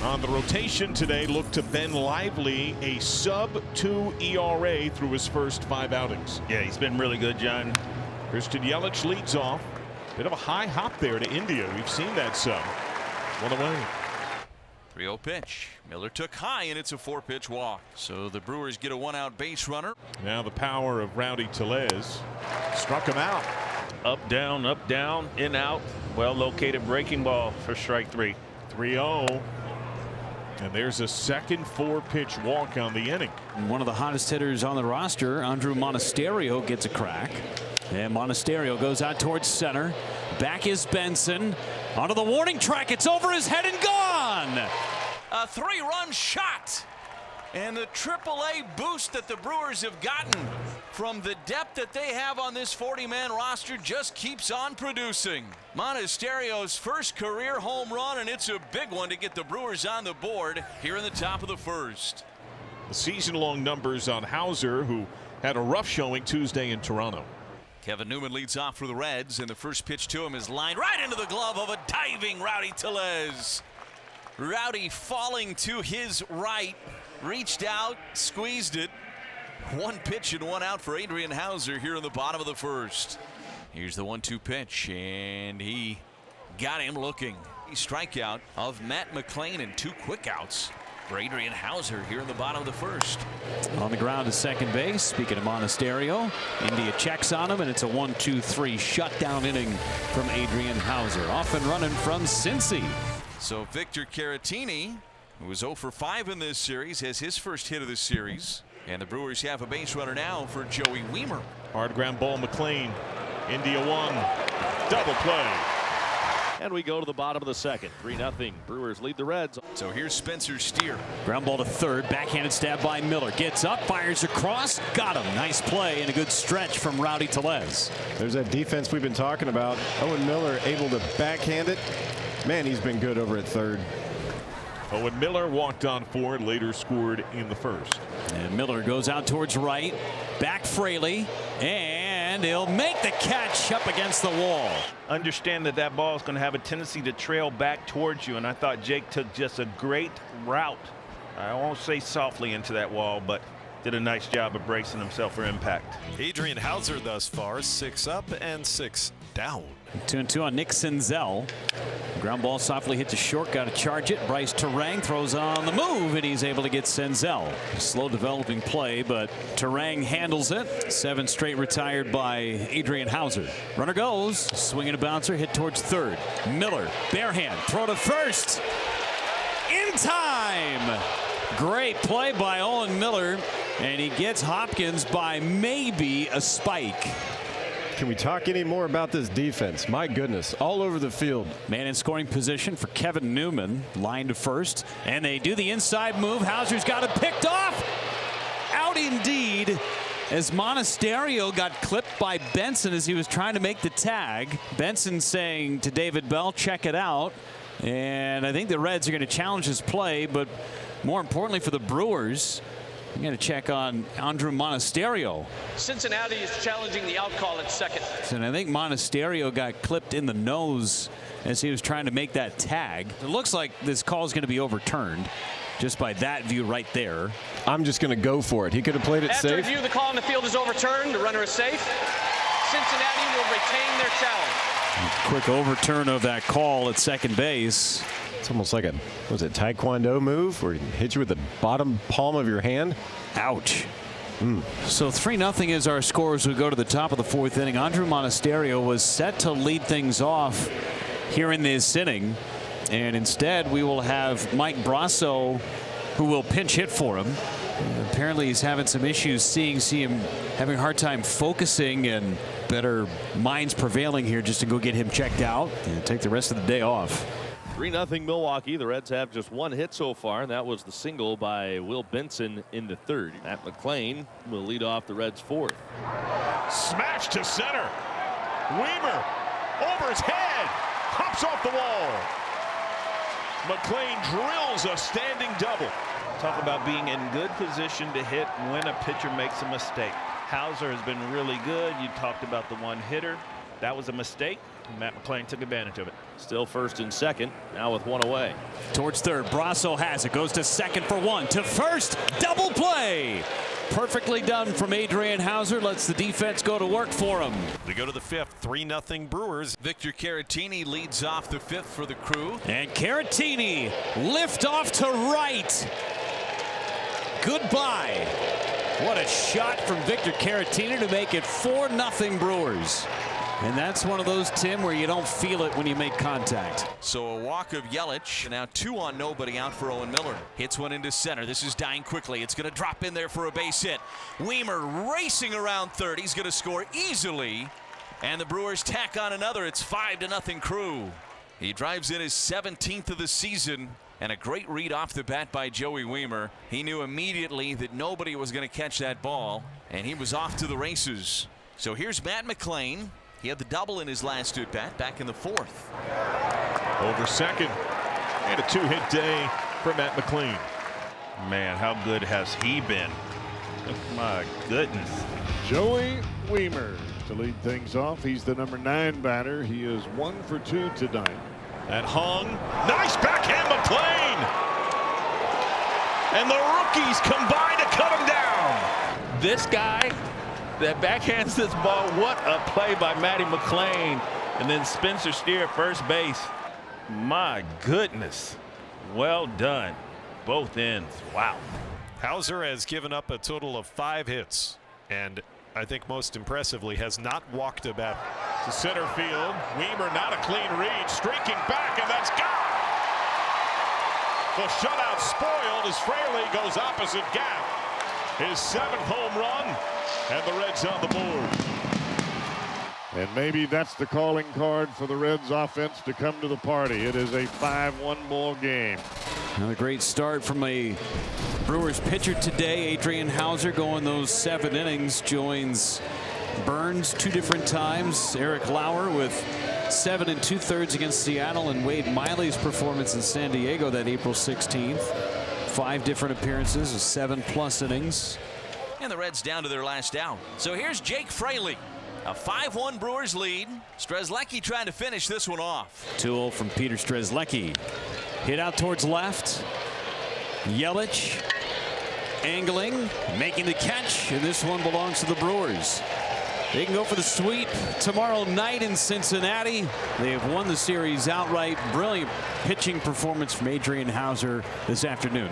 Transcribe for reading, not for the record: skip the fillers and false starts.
On the rotation today, looked to Ben Lively, a sub-2 ERA through his first 5 outings. Yeah, he's been really good, John. Christian Yelich leads off. Bit of a high hop there to India. We've seen that some. 1 away. 3-0 pitch. Miller took high, and it's a 4-pitch walk. So the Brewers get a 1-out base runner. Now the power of Rowdy Tellez struck him out. Up, down, in, out. Well located breaking ball for strike 3. 3-0. And there's a second 4-pitch walk on the inning. One of the hottest hitters on the roster, Andrew Monasterio, gets a crack. And Monasterio goes out towards center. Back is Benson. Onto the warning track. It's over his head and gone. A 3-run shot. And the AAA boost that the Brewers have gotten from the depth that they have on this 40-man roster just keeps on producing. Monasterio's first career home run, and it's a big one to get the Brewers on the board here in the top of the first. The season-long numbers on Hauser, who had a rough showing Tuesday in Toronto. Kevin Newman leads off for the Reds, and the first pitch to him is lined right into the glove of a diving Rowdy Tellez. Rowdy falling to his right, reached out, squeezed it. 1 pitch and 1 out for Adrian Hauser here in the bottom of the first. Here's the 1-2 pitch, and he got him looking. A strikeout of Matt McLean and 2 quick outs for Adrian Hauser here in the bottom of the first. On the ground to second base. Speaking of Monasterio, India checks on him, and it's a 1-2-3 shutdown inning from Adrian Hauser. Off and running from Cincy. So Victor Caratini, who was 0 for 5 in this series, has his first hit of this series. And the Brewers have a base runner now for Joey Wiemer. Hard ground ball, McLean. India 1. Double play. And we go to the bottom of the second. 3-0. Brewers lead the Reds. So here's Spencer Steer. Ground ball to third. Backhanded stab by Miller. Gets up, fires across. Got him. Nice play and a good stretch from Rowdy Tellez. There's that defense we've been talking about. Owen Miller able to backhand it. Man, he's been good over at third. Owen Miller walked on forward, later scored in the first. And Miller goes out towards right. Back Fraley. And he'll make the catch up against the wall. Understand that that ball is going to have a tendency to trail back towards you, and I thought Jake took just a great route. I won't say softly into that wall, but did a nice job of bracing himself for impact. Adrian Hauser thus far 6 up and 6 down. 2-2 on Nick Senzel. Ground ball softly hit to short. Got to charge it. Bryce Terang throws on the move, and he's able to get Senzel. Slow developing play, but Terang handles it. 7 straight retired by Adrian Hauser. Runner goes. Swinging a bouncer. Hit towards third. Miller. Bare hand. Throw to first. In time. Great play by Owen Miller. And he gets Hopkins by maybe a spike. Can we talk any more about this defense? My goodness, all over the field. Man in scoring position for Kevin Newman. Line to first. And they do the inside move. Hauser's got it picked off. Out indeed. As Monasterio got clipped by Benson as he was trying to make the tag. Benson saying to David Bell, check it out. And I think the Reds are going to challenge his play, but more importantly for the Brewers, I'm going to check on Andrew Monasterio. Cincinnati is challenging the out call at second. And I think Monasterio got clipped in the nose as he was trying to make that tag. It looks like this call is going to be overturned just by that view right there. I'm just going to go for it. He could have played it safe. After review, the call on the field is overturned. The runner is safe. Cincinnati will retain their challenge. Quick overturn of that call at second base. It's almost like a, was it Taekwondo move where he hits you with the bottom palm of your hand? Ouch. So 3-0 is our score as we go to the top of the 4th inning. Andrew Monasterio was set to lead things off here in this inning. And instead we will have Mike Brasso, who will pinch hit for him. And apparently he's having some issues see him having a hard time focusing, and better minds prevailing here just to go get him checked out and take the rest of the day off. 3-0 Milwaukee. The Reds have just 1 hit so far, and that was the single by Will Benson in the 3rd. Matt McLean will lead off the Reds' 4th. Smash to center. Wiemer over his head. Pops off the wall. McLean drills a standing double. Talk about being in good position to hit when a pitcher makes a mistake. Hauser has been really good. You talked about the 1 hitter. That was a mistake. Matt McClain took advantage of it. Still first and second, now with one away. Towards third, Brasso has it, goes to second for one, to first, double play. Perfectly done from Adrian Hauser, lets the defense go to work for him. We go to the fifth, 3-0 Brewers. Victor Caratini leads off the fifth for the Crew. And Caratini lift off to right. Goodbye. What a shot from Victor Caratini to make it 4-0 Brewers. And that's one of those, Tim, where you don't feel it when you make contact. So a walk of Yelich. Now 2 on nobody out for Owen Miller. Hits one into center. This is dying quickly. It's going to drop in there for a base hit. Weimer racing around third. He's going to score easily. And the Brewers tack on another. It's 5-0 Crew. He drives in his 17th of the season. And a great read off the bat by Joey Weimer. He knew immediately that nobody was going to catch that ball. And he was off to the races. So here's Matt McClain. He had the double in his last at-bat back in the fourth. Over second. And a 2-hit day for Matt McClain. Man, how good has he been? My goodness. Joey Weimer to lead things off. He's the number 9 batter. He is 1 for 2 tonight. That hung. Nice backhand McClain. And the rookies combine to cut him down. This guy that backhands this ball, what a play by Matty McClain. And then Spencer Steer at first base. My goodness. Well done. Both ends. Wow. Hauser has given up a total of 5 hits. And I think most impressively has not walked a bat. To center field. Weimer not a clean read. Streaking back, and that's gone. The shutout spoiled as Fraley goes opposite gap. His 7th home run. And the Reds on the board. And maybe that's the calling card for the Reds offense to come to the party. It is a 5-1 ball game. Another great start from a Brewers pitcher today. Adrian Hauser going those 7 innings. Joins Burns 2 different times. Eric Lauer with 7 2/3 against Seattle. And Wade Miley's performance in San Diego that April 16th. 5 different appearances, 7+ innings. And the Reds down to their last out. So here's Jake Fraley. A 5-1 Brewers lead. Strzelecki trying to finish this one off. 2-0 from Peter Strzelecki. Hit out towards left. Yelich angling, making the catch, and this one belongs to the Brewers. They can go for the sweep tomorrow night in Cincinnati. They have won the series outright. Brilliant pitching performance from Adrian Hauser this afternoon.